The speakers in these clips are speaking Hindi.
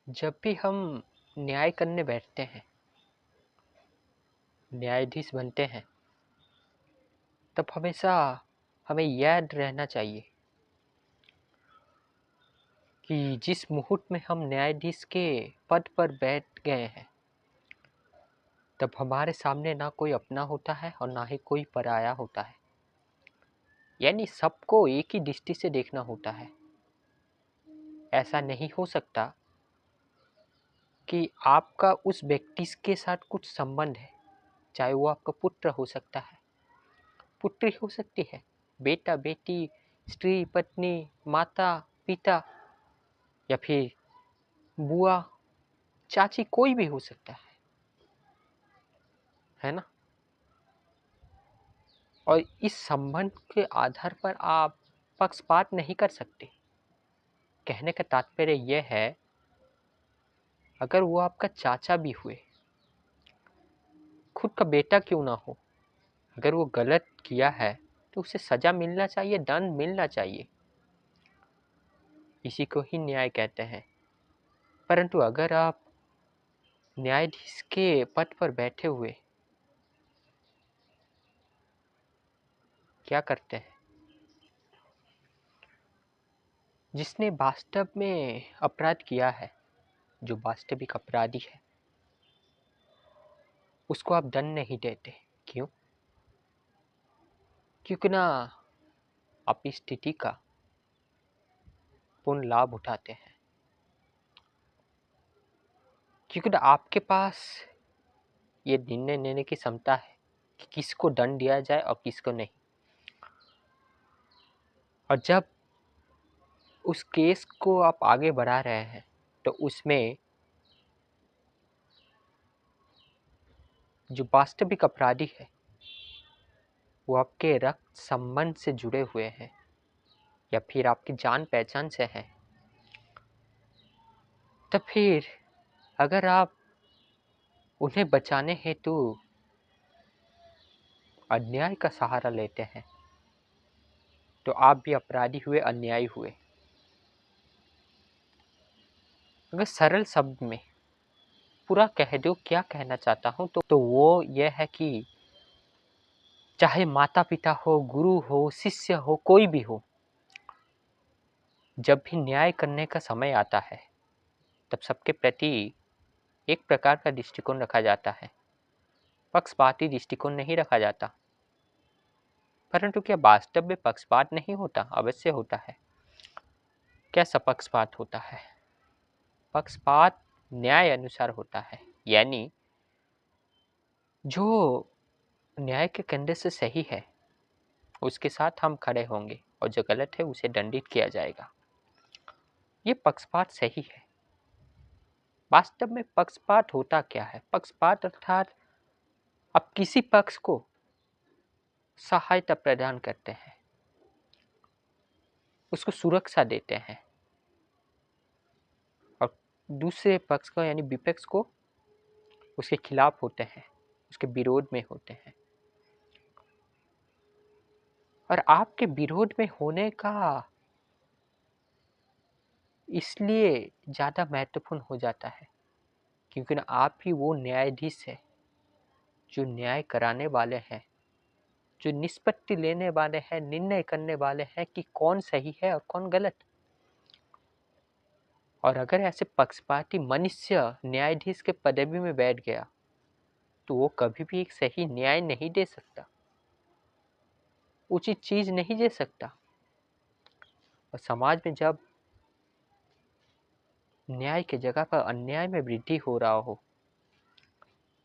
जब भी हम न्याय करने बैठते हैं, न्यायाधीश बनते हैं, तब हमेशा हमें याद रहना चाहिए कि जिस मुहूर्त में हम न्यायाधीश के पद पर बैठ गए हैं, तब हमारे सामने ना कोई अपना होता है और ना ही कोई पराया होता है। यानी सबको एक ही दृष्टि से देखना होता है। ऐसा नहीं हो सकता कि आपका उस व्यक्ति के साथ कुछ संबंध है, चाहे वो आपका पुत्र हो सकता है, पुत्री हो सकती है, बेटा बेटी, स्त्री पत्नी, माता पिता, या फिर बुआ चाची, कोई भी हो सकता है ना। और इस संबंध के आधार पर आप पक्षपात नहीं कर सकते। कहने का तात्पर्य यह है, अगर वो आपका चाचा भी हुए, खुद का बेटा क्यों ना हो, अगर वो गलत किया है तो उसे सजा मिलना चाहिए, दंड मिलना चाहिए। इसी को ही न्याय कहते हैं। परंतु अगर आप न्यायाधीश के पद पर बैठे हुए क्या करते हैं, जिसने वास्तव में अपराध किया है, जो वास्तविक अपराधी है, उसको आप दंड नहीं देते। क्यों? क्योंकि ना आप इस स्थिति का पूर्ण लाभ उठाते हैं, क्योंकि ना आपके पास ये निर्णय लेने की क्षमता है कि किसको दंड दिया जाए और किसको नहीं। और जब उस केस को आप आगे बढ़ा रहे हैं, तो उसमें जो वास्तविक अपराधी है वो आपके रक्त संबंध से जुड़े हुए हैं या फिर आपकी जान पहचान से हैं। तो फिर अगर आप उन्हें बचाने हेतु अन्याय का सहारा लेते हैं, तो आप भी अपराधी हुए, अन्यायी हुए। अगर सरल शब्द में पूरा कह दो क्या कहना चाहता हूं, तो वो यह है कि चाहे माता पिता हो, गुरु हो, शिष्य हो, कोई भी हो, जब भी न्याय करने का समय आता है, तब सबके प्रति एक प्रकार का दृष्टिकोण रखा जाता है। पक्षपाती दृष्टिकोण नहीं रखा जाता। परंतु क्या वास्तव में पक्षपात नहीं होता? अवश्य होता है। कैसा पक्षपात होता है? पक्षपात न्याय अनुसार होता है। यानी जो न्याय के कंधे से सही है उसके साथ हम खड़े होंगे और जो गलत है उसे दंडित किया जाएगा। ये पक्षपात सही है। वास्तव में पक्षपात होता क्या है? पक्षपात अर्थात आप किसी पक्ष को सहायता प्रदान करते हैं, उसको सुरक्षा देते हैं, और दूसरे पक्ष को यानी विपक्ष को उसके खिलाफ होते हैं, उसके विरोध में होते हैं। और आपके विरोध में होने का इसलिए ज़्यादा महत्वपूर्ण हो जाता है क्योंकि ना आप ही वो न्यायाधीश है जो न्याय कराने वाले हैं, जो निष्पत्ति लेने वाले हैं, निर्णय करने वाले हैं कि कौन सही है और कौन गलत। और अगर ऐसे पक्षपाती मनुष्य न्यायाधीश के पदवी में बैठ गया तो वो कभी भी एक सही न्याय नहीं दे सकता, उचित चीज नहीं दे सकता। और समाज में जब न्याय की जगह पर अन्याय में वृद्धि हो रहा हो,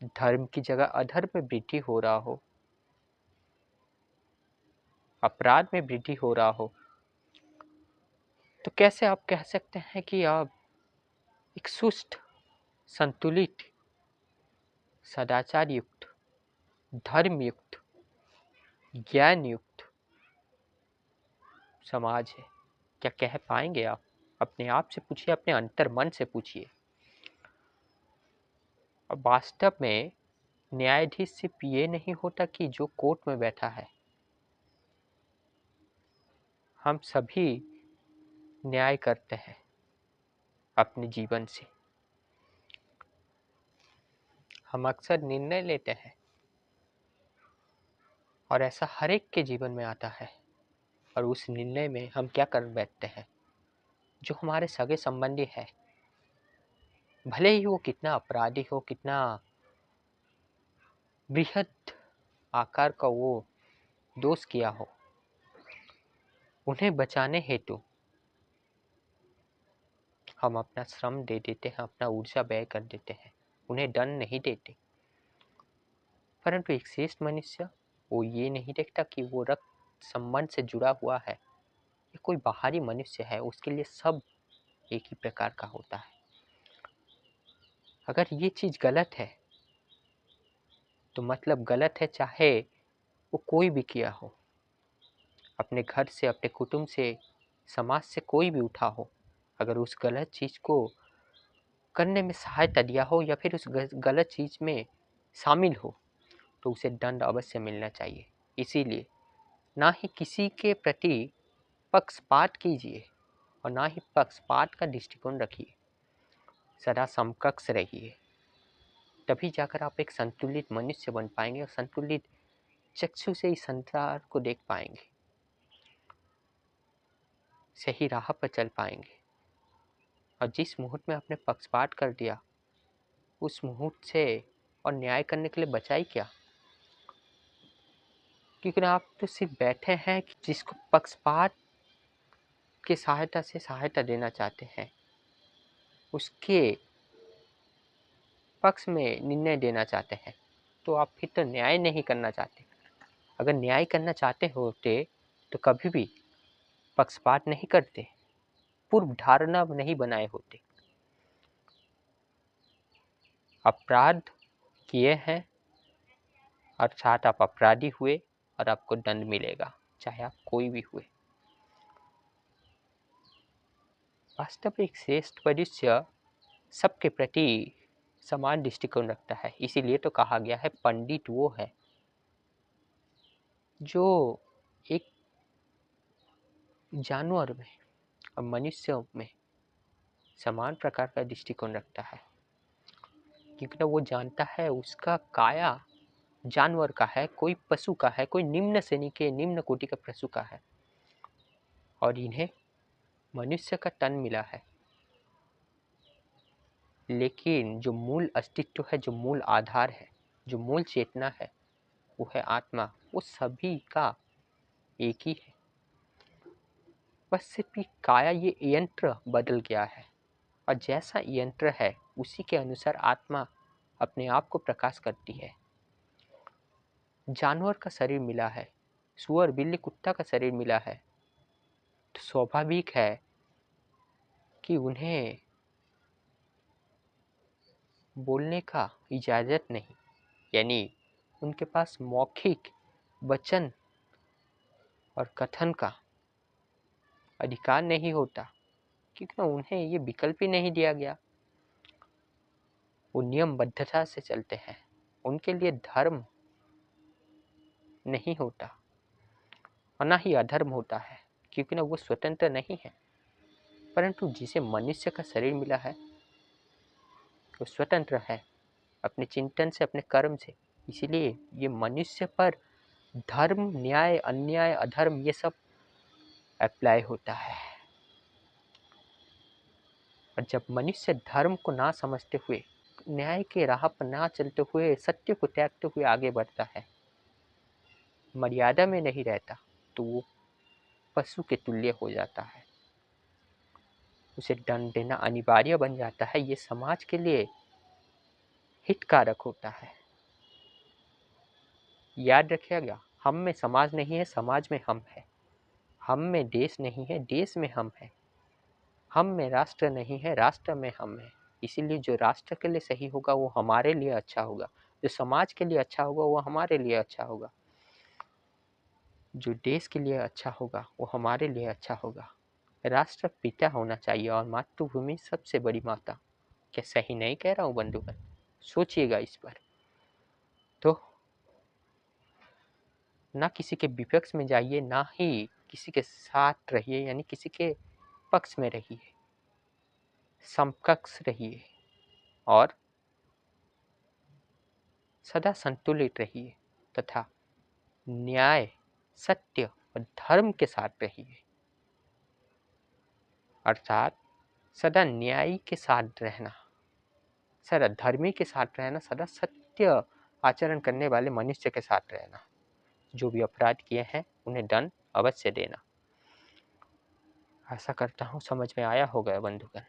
धर्म की जगह अधर्म में वृद्धि हो रहा हो, अपराध में वृद्धि हो रहा हो, तो कैसे आप कह सकते हैं कि आप एक सुष्ठ, संतुलित, सदाचार युक्त, धर्म युक्त, ज्ञान युक्त समाज है? क्या कह पाएंगे आप? अपने आप से पूछिए, अपने अंतर मन से पूछिए। और वास्तव में न्यायाधीश सिर्फ ये नहीं होता कि जो कोर्ट में बैठा है। हम सभी न्याय करते हैं अपने जीवन से। हम अक्सर निर्णय लेते हैं और ऐसा हर एक के जीवन में आता है, और उस निर्णय में हम क्या कर बैठते हैं। जो हमारे सगे संबंधी है, भले ही वो कितना अपराधी हो, कितना बृहद आकार का वो दोष किया हो, उन्हें बचाने हेतु हम अपना श्रम दे देते हैं, अपना ऊर्जा व्यय कर देते हैं, उन्हें दंड नहीं देते। परंतु एक श्रेष्ठ मनुष्य वो ये नहीं देखता कि वो रक्त संबंध से जुड़ा हुआ है, ये कोई बाहरी मनुष्य है, उसके लिए सब एक ही प्रकार का होता है। अगर ये चीज गलत है तो मतलब गलत है, चाहे वो कोई भी किया हो, अपने घर से, अपने कुटुंब से, समाज से कोई भी उठा हो। अगर उस गलत चीज को करने में सहायता दिया हो या फिर उस गलत चीज में शामिल हो, तो उसे दंड अवश्य मिलना चाहिए। इसीलिए ना ही किसी के प्रति पक्षपात कीजिए और ना ही पक्षपात का दृष्टिकोण रखिए, सदा समकक्ष रहिए। तभी जाकर आप एक संतुलित मनुष्य बन पाएंगे और संतुलित चक्षु से इस संसार को देख पाएंगे, सही राह पर चल पाएंगे। और जिस मुहूर्त में आपने पक्षपात कर दिया, उस मुहूर्त से और न्याय करने के लिए बचा ही क्या। क्योंकि आप तो सिर्फ बैठे हैं कि जिसको पक्षपात की सहायता से सहायता देना चाहते हैं, उसके पक्ष में निर्णय देना चाहते हैं, तो आप फिर तो न्याय नहीं करना चाहते। अगर न्याय करना चाहते होते तो कभी भी पक्षपात नहीं करते, पूर्व धारणा नहीं बनाए होते। अपराध किए हैं अर्थात आप अपराधी हुए और आपको दंड मिलेगा, चाहे आप कोई भी हुए। वास्तव में एक श्रेष्ठ मनुष्य सबके प्रति समान दृष्टिकोण रखता है। इसीलिए तो कहा गया है पंडित वो है जो एक जानवर में और मनुष्य में समान प्रकार का दृष्टिकोण रखता है। क्योंकि ना वो जानता है उसका काया जानवर का है, कोई पशु का है, कोई निम्न श्रेणी के निम्न कोटि का पशु का है, और इन्हें मनुष्य का तन मिला है। लेकिन जो मूल अस्तित्व है, जो मूल आधार है, जो मूल चेतना है, वो है आत्मा। वो सभी का एक ही है, बस सिर्फ ये काया, ये यंत्र बदल गया है। और जैसा यंत्र है उसी के अनुसार आत्मा अपने आप को प्रकाश करती है। जानवर का शरीर मिला है, सुअर बिल्ली कुत्ता का शरीर मिला है, तो स्वाभाविक है कि उन्हें बोलने का इजाज़त नहीं, यानी उनके पास मौखिक वचन और कथन का अधिकार नहीं होता, क्योंकि उन्हें ये विकल्प ही नहीं दिया गया। वो नियमबद्धता से चलते हैं, उनके लिए धर्म नहीं होता और ना ही अधर्म होता है, क्योंकि ना वो स्वतंत्र नहीं है। परंतु जिसे मनुष्य का शरीर मिला है वो स्वतंत्र है अपने चिंतन से, अपने कर्म से। इसीलिए ये मनुष्य पर धर्म, न्याय, अन्याय, अधर्म ये सब अप्लाई होता है। और जब मनुष्य धर्म को ना समझते हुए, न्याय के राह पर ना चलते हुए, सत्य को त्यागते हुए आगे बढ़ता है, मर्यादा में नहीं रहता, तो वो पशु के तुल्य हो जाता है। उसे दंड देना अनिवार्य बन जाता है। ये समाज के लिए हितकारक होता है। याद रखिएगा, हम में समाज नहीं है, समाज में हम है। हम में देश नहीं है, देश में हम है। हम में राष्ट्र नहीं है, राष्ट्र में हम है। इसीलिए जो राष्ट्र के लिए सही होगा वो हमारे लिए अच्छा होगा, जो समाज के लिए अच्छा होगा वो हमारे लिए अच्छा होगा, जो देश के लिए अच्छा होगा वो हमारे लिए अच्छा होगा। राष्ट्र पिता होना चाहिए और मातृभूमि सबसे बड़ी माता। क्या सही नहीं कह रहा हूँ बंधुगण? सोचिएगा इस पर। तो ना किसी के विपक्ष में जाइए, ना ही किसी के साथ रहिए, यानी किसी के पक्ष में रहिए, समकक्ष रहिए और सदा संतुलित रहिए तथा न्याय, सत्य और धर्म के साथ रहिए। अर्थात सदा न्यायी के साथ रहना, सदा धर्मी के साथ रहना, सदा सत्य आचरण करने वाले मनुष्य के साथ रहना। जो भी अपराध किए हैं उन्हें दंड अवश्य देना। आशा करता हूँ समझ में आया होगा बंधुगण।